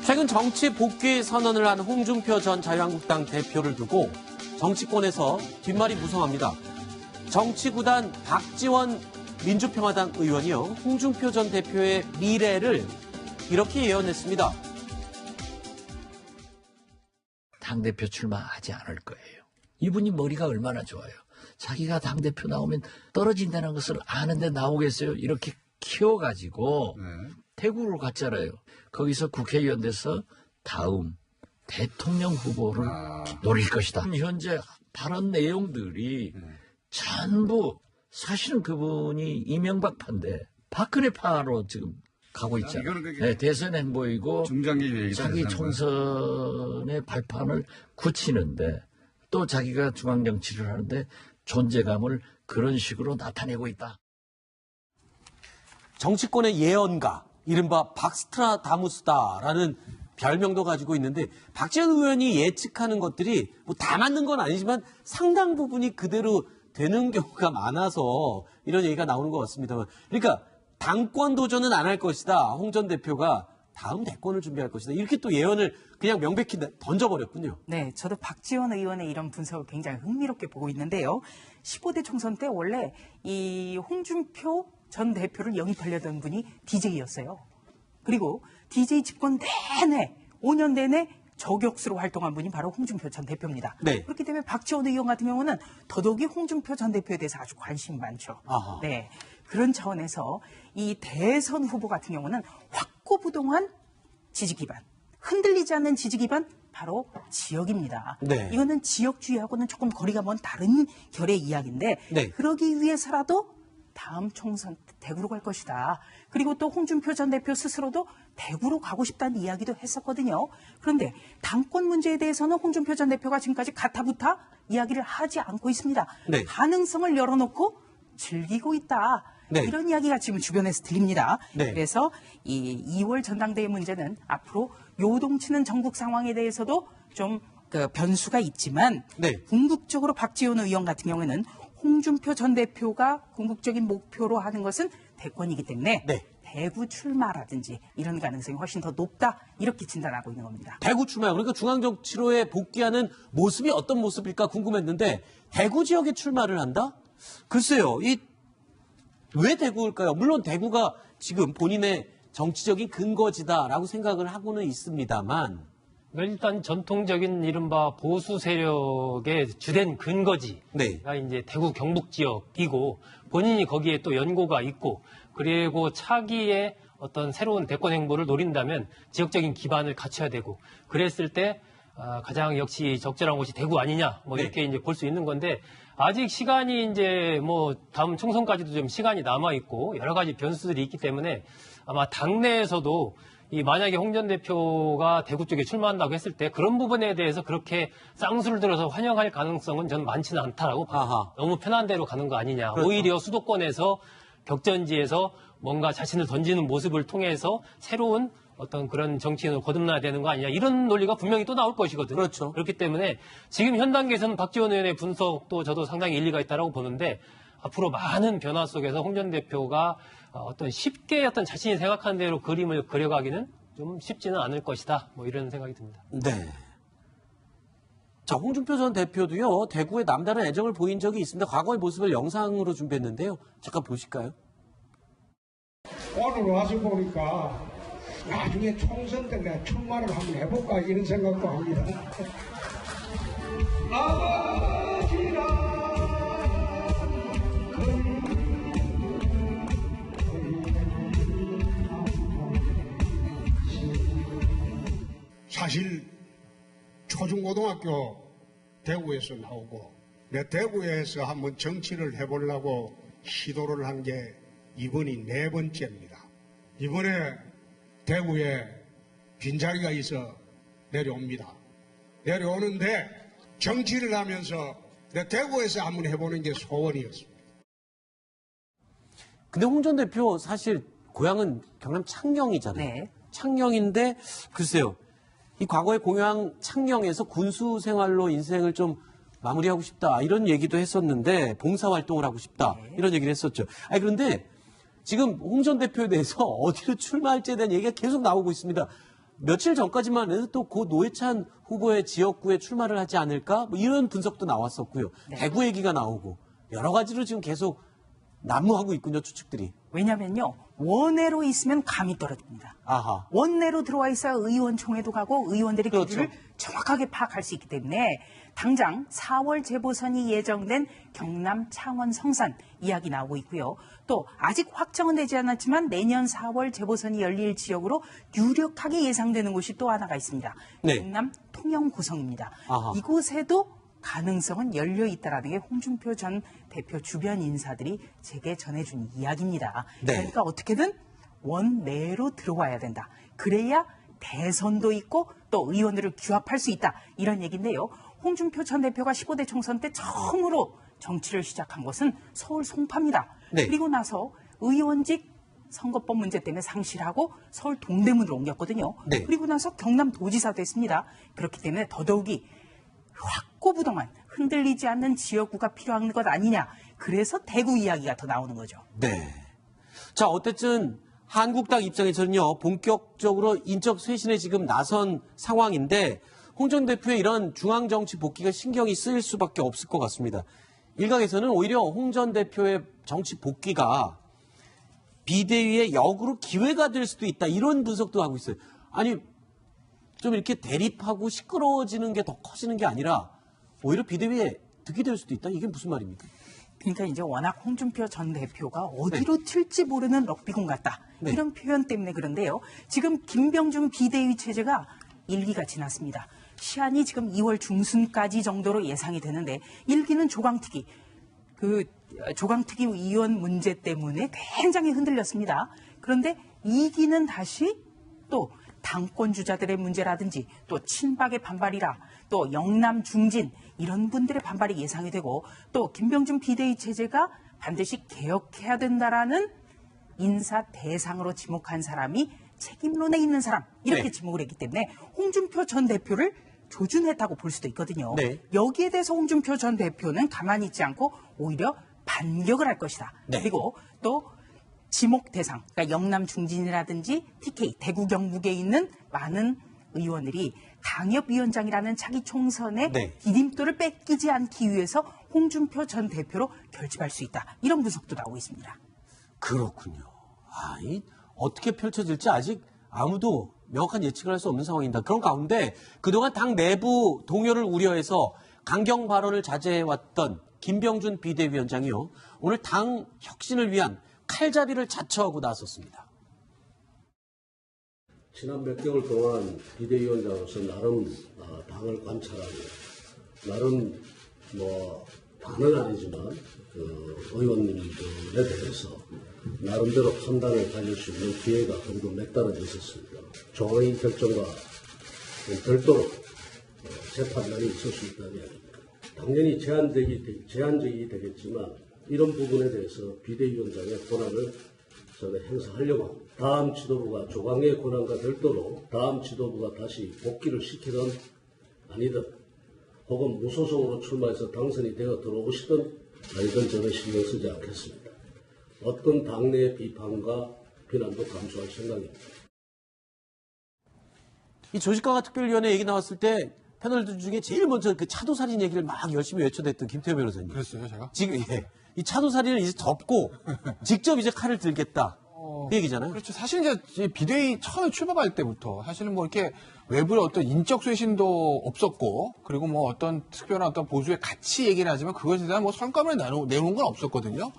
최근 정치 복귀 선언을 한 홍준표 전 자유한국당 대표를 두고 정치권에서 뒷말이 무성합니다. 정치구단 박지원 민주평화당 의원이요, 홍준표 전 대표의 미래를 이렇게 예언했습니다. 당대표 출마하지 않을 거예요. 이분이 머리가 얼마나 좋아요. 자기가 당대표 나오면 떨어진다는 것을 아는데 나오겠어요. 이렇게 키워가지고 대구를 갔잖아요. 거기서 국회의원 돼서 다음 대통령 후보를 노릴 것이다. 현재 발언 내용들이 전부 사실은 그분이 이명박 파인데 박근혜 파로 지금 가고 있잖아요. 네, 대선 행보이고 자기 총선의 발판을 굳히는데 또 자기가 중앙정치를 하는데 존재감을 그런 식으로 나타내고 있다. 정치권의 예언가, 이른바 박스트라다무스다라는 별명도 가지고 있는데, 박지원 의원이 예측하는 것들이 뭐 다 맞는 건 아니지만 상당 부분이 그대로 되는 경우가 많아서 이런 얘기가 나오는 것 같습니다. 그러니까 당권 도전은 안 할 것이다. 홍 전 대표가 다음 대권을 준비할 것이다. 이렇게 또 예언을 그냥 명백히 던져버렸군요. 네, 저도 박지원 의원의 이런 분석을 굉장히 흥미롭게 보고 있는데요. 15대 총선 때 원래 이 홍준표 전 대표를 영입하려던 분이 DJ였어요. 그리고 DJ 집권 내내 5년 내내 저격수로 활동한 분이 바로 홍준표 전 대표입니다. 네. 그렇기 때문에 박지원 의원 같은 경우는 더더욱이 홍준표 전 대표에 대해서 아주 관심이 많죠. 아하. 네, 그런 차원에서 이 대선 후보 같은 경우는 확고부동한 지지 기반, 흔들리지 않는 지지 기반, 바로 지역입니다. 네. 이거는 지역주의하고는 조금 거리가 먼 다른 결의 이야기인데 네. 그러기 위해서라도 다음 총선 대구로 갈 것이다. 그리고 또 홍준표 전 대표 스스로도 대구로 가고 싶다는 이야기도 했었거든요. 그런데 당권 문제에 대해서는 홍준표 전 대표가 지금까지 가타부타 이야기를 하지 않고 있습니다. 네. 가능성을 열어놓고 즐기고 있다. 네. 이런 이야기가 지금 주변에서 들립니다. 네. 그래서 이 2월 전당대회 문제는 앞으로 요동치는 전국 상황에 대해서도 좀 변수가 있지만 네. 궁극적으로 박지원 의원 같은 경우에는 홍준표 전 대표가 궁극적인 목표로 하는 것은 대권이기 때문에 네. 대구 출마라든지 이런 가능성이 훨씬 더 높다, 이렇게 진단하고 있는 겁니다. 대구 출마요. 그러니까 중앙정치로에 복귀하는 모습이 어떤 모습일까 궁금했는데, 대구 지역에 출마를 한다? 글쎄요. 왜 대구일까요? 물론 대구가 지금 본인의 정치적인 근거지다라고 생각을 하고는 있습니다만, 일단 전통적인 이른바 보수 세력의 주된 근거지가 네. 이제 대구 경북 지역이고, 본인이 거기에 또 연고가 있고, 그리고 차기의 어떤 새로운 대권 행보를 노린다면 지역적인 기반을 갖춰야 되고, 그랬을 때 가장 역시 적절한 곳이 대구 아니냐, 뭐 네. 이렇게 이제 볼 수 있는 건데, 아직 시간이 이제 뭐 다음 총선까지도 좀 시간이 남아 있고 여러 가지 변수들이 있기 때문에 아마 당내에서도 만약에 홍 전 대표가 대구 쪽에 출마한다고 했을 때 그런 부분에 대해서 그렇게 쌍수를 들어서 환영할 가능성은 저는 많지는 않다라고 봐요. 아하. 너무 편한 대로 가는 거 아니냐. 그렇죠. 오히려 수도권에서 격전지에서 뭔가 자신을 던지는 모습을 통해서 새로운 어떤 그런 정치인을 거듭나야 되는 거 아니냐. 이런 논리가 분명히 또 나올 것이거든요. 그렇죠. 그렇기 때문에 지금 현 단계에서는 박지원 의원의 분석도 저도 상당히 일리가 있다고 보는데, 앞으로 많은 변화 속에서 홍 전 대표가 어떤 쉽게 어떤 자신이 생각하는 대로 그림을 그려가기는 좀 쉽지는 않을 것이다. 뭐 이런 생각이 듭니다. 네. 자, 홍준표 전 대표도요, 대구에 남다른 애정을 보인 적이 있습니다. 과거의 모습을 영상으로 준비했는데요. 잠깐 보실까요? 오늘 와서 보니까 나중에 총선 때 내가 출마를 한번 해볼까 이런 생각도 합니다. 사실 초중고등학교 대구에서 나오고 내 대구에서 한번 정치를 해보려고 시도를 한 게 이번이 4번째입니다. 이번에 대구에 빈자리가 있어 내려옵니다. 내려오는데 정치를 하면서 내 대구에서 한번 해보는 게 소원이었습니다. 근데 홍 전 대표 사실 고향은 경남 창녕이잖아요. 네. 창녕인데 글쎄요. 이 과거에 고향 창녕에서 군수 생활로 인생을 좀 마무리하고 싶다. 이런 얘기도 했었는데 봉사활동을 하고 싶다. 이런 얘기를 했었죠. 아니 그런데 지금 홍 전 대표에 대해서 어디로 출마할지에 대한 얘기가 계속 나오고 있습니다. 며칠 전까지만 해도 또 고 노회찬 후보의 지역구에 출마를 하지 않을까? 뭐 이런 분석도 나왔었고요. 네. 대구 얘기가 나오고 여러 가지로 지금 계속 난무하고 있군요, 추측들이. 왜냐면요, 원내로 있으면 감이 떨어집니다. 아하. 원내로 들어와 있어야 의원총회도 가고 의원들의 그렇죠. 기류를 정확하게 파악할 수 있기 때문에 당장 4월 재보선이 예정된 경남 창원 성산 이야기 나오고 있고요. 또 아직 확정은 되지 않았지만 내년 4월 재보선이 열릴 지역으로 유력하게 예상되는 곳이 또 하나가 있습니다. 네. 경남 통영 고성입니다. 아하. 이곳에도 가능성은 열려 있다라는 게 홍준표 전 대표 주변 인사들이 제게 전해준 이야기입니다. 네. 그러니까 어떻게든 원내로 들어와야 된다. 그래야 대선도 있고 또 의원들을 규합할 수 있다. 이런 얘기인데요. 홍준표 전 대표가 15대 총선 때 처음으로 정치를 시작한 것은 서울 송파입니다. 네. 그리고 나서 의원직 선거법 문제 때문에 상실하고 서울 동대문으로 옮겼거든요. 네. 그리고 나서 경남 도지사도 했습니다. 그렇기 때문에 더더욱이 확고부동한 흔들리지 않는 지역구가 필요한 것 아니냐. 그래서 대구 이야기가 더 나오는 거죠. 네. 자, 어쨌든 한국당 입장에서는요, 본격적으로 인적 쇄신에 지금 나선 상황인데, 홍 전 대표의 이런 중앙정치 복귀가 신경이 쓰일 수밖에 없을 것 같습니다. 일각에서는 오히려 홍 전 대표의 정치 복귀가 비대위의 역으로 기회가 될 수도 있다. 이런 분석도 하고 있어요. 아니, 좀 이렇게 대립하고 시끄러워지는 게 더 커지는 게 아니라 오히려 비대위에 득이 될 수도 있다. 이게 무슨 말입니까? 그러니까 이제 워낙 홍준표 전 대표가 어디로 튈지 모르는 럭비공 같다. 네. 이런 표현 때문에 그런데요. 지금 김병준 비대위 체제가 1기가 지났습니다. 시한이 지금 2월 중순까지 정도로 예상이 되는데 1기는 조강특위. 조강특위 의원 문제 때문에 굉장히 흔들렸습니다. 그런데 2기는 다시 또 당권 주자들의 문제라든지 또 친박의 반발이라 또 영남 중진 이런 분들의 반발이 예상이 되고 또 김병준 비대위 체제가 반드시 개혁해야 된다라는 인사 대상으로 지목한 사람이 책임론에 있는 사람 이렇게 네. 지목을 했기 때문에 홍준표 전 대표를 조준했다고 볼 수도 있거든요. 네. 여기에 대해서 홍준표 전 대표는 가만히 있지 않고 오히려 반격을 할 것이다. 네. 그리고 또 지목 대상, 그러니까 영남 중진이라든지 TK, 대구 경북에 있는 많은 의원들이 당협위원장이라는 차기 총선의 네. 디딤돌을 뺏기지 않기 위해서 홍준표 전 대표로 결집할 수 있다. 이런 분석도 나오고 있습니다. 그렇군요. 어떻게 펼쳐질지 아직 아무도 명확한 예측을 할 수 없는 상황입니다. 그런 가운데 그동안 당 내부 동요를 우려해서 강경 발언을 자제해왔던 김병준 비대위원장이요. 오늘 당 혁신을 위한 칼자리를 자처하고 나섰습니다. 지난 몇 개월 동안 비대위원장으로서 나름 당을 관찰하고 나름 다는 아니지만 의원님들에 대해서 나름대로 판단을 가질 수 있는 기회가 그래도 몇 달은 있었습니다. 조항의 결정과 별도로 제 판단이 있을 수 있다는 이야기입니다. 당연히 제한적이 되겠지만 이런 부분에 대해서 비대위원장의 권한을 저는 행사하려고 합니다. 다음 지도부가 조강의 권한과 별도로 다음 지도부가 다시 복귀를 시키든 아니든 혹은 무소속으로 출마해서 당선이 되어 들어오시든 아니든 저는 신경 쓰지 않겠습니다. 어떤 당내의 비판과 비난도 감수할 생각입니다. 이 조직강화 특별위원회 얘기 나왔을 때 패널들 중에 제일 먼저 그 차도살인 얘기를 막 열심히 외쳐댔던 김태호 변호사님. 그랬어요, 제가? 지금 이 차도살인을 이제 접고 직접 이제 칼을 들겠다. 그 얘기잖아요. 그렇죠. 사실 이제 비대위 처음에 출범할 때부터 사실은 뭐 이렇게 외부의 어떤 인적 쇄신도 없었고 그리고 뭐 어떤 특별한 어떤 보수의 가치 얘기를 하지만 그것에 대한 뭐 성과를 내놓은 건 없었거든요.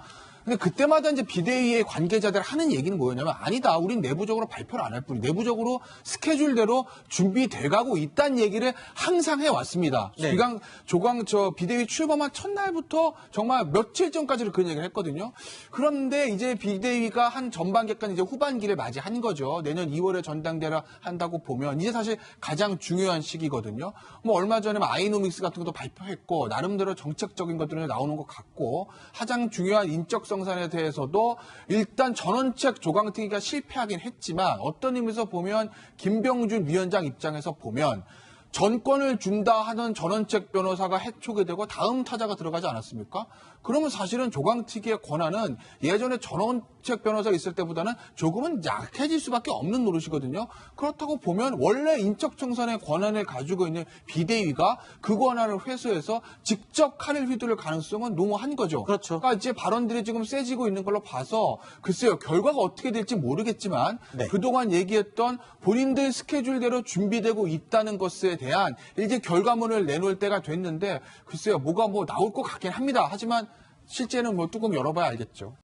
근데 그때마다 이제 비대위의 관계자들 하는 얘기는 뭐였냐면 아니다. 우린 내부적으로 발표를 안 할 뿐이 내부적으로 스케줄대로 준비돼가고 있다는 얘기를 항상 해왔습니다. 네. 비대위 출범한 첫날부터 정말 며칠 전까지를 그런 얘기를 했거든요. 그런데 이제 비대위가 한 전반기까지 이제 후반기를 맞이한 거죠. 내년 2월에 전당대회를 한다고 보면 이제 사실 가장 중요한 시기거든요. 뭐 얼마 전에 아이노믹스 같은 것도 발표했고 나름대로 정책적인 것들이 나오는 것 같고 가장 중요한 인적 성산에 대해서도 일단 전원책 조강특위가 실패하긴 했지만 어떤 의미에서 보면 김병준 위원장 입장에서 보면 전권을 준다 하는 전원책 변호사가 해촉이 되고 다음 타자가 들어가지 않았습니까? 그러면 사실은 조광특위의 권한은 예전에 전원책 변호사 있을 때보다는 조금은 약해질 수밖에 없는 노릇이거든요. 그렇다고 보면 원래 인적청산의 권한을 가지고 있는 비대위가 그 권한을 회수해서 직접 칼을 휘두를 가능성은 농후한 거죠. 그렇죠. 그러니까 이제 발언들이 지금 세지고 있는 걸로 봐서 글쎄요, 결과가 어떻게 될지 모르겠지만 네. 그동안 얘기했던 본인들 스케줄대로 준비되고 있다는 것에 대한 이제 결과물을 내놓을 때가 됐는데 글쎄요, 뭐가 뭐 나올 것 같긴 합니다. 하지만 실제는 뭐 뚜껑 열어봐야 알겠죠.